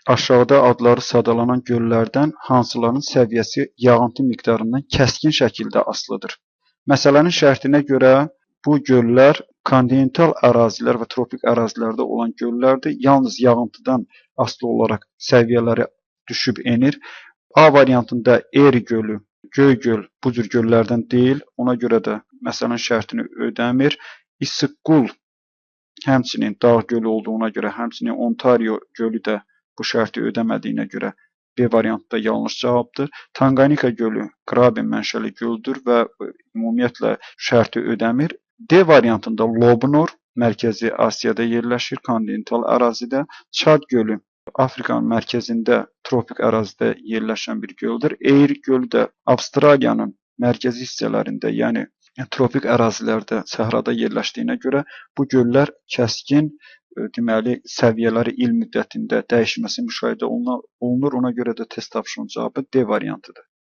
Aşağıda adları sadalanan göllərdən hansılarının səviyyəsi yağıntı miqdarından kəskin şəkildə asılıdır? Məsələnin şərtinə görə bu göllər kontinental ərazilər və tropik ərazilərdə olan göllərdir. Yalnız yağıntıdan asılı olaraq səviyyələri düşüb enir. A variantında Eri gölü, Göygöl bu cür göllərdən deyil. Ona görə də məsələnin şərtini ödəmir. İssıq-Qul həmçinin dağ gölü olduğuna görə, həmçinin Ontario gölü də bu şərti ödəmədiyinə görə B variantı da yanlış cavabdır. Tanqanika gölü qraben mənşəli göldür və ümumiyyətlə şərti ödəmir. D variantında Lobnor Mərkəzi Asiyada yerləşir, kontinental ərazidə. Çad gölü Afrikanın mərkəzində, tropik ərazidə yerləşən bir göldür. Eir gölü də Avstraliyanın mərkəzi hissələrində, yəni tropik ərazilərdə, səhrada yerləşdiyinə görə bu göllər kəskin, deməli, səviyyələri il müddətində dəyişməsi müşahidə olunur. Ona görə də test tapşırığının cavabı D variantıdır.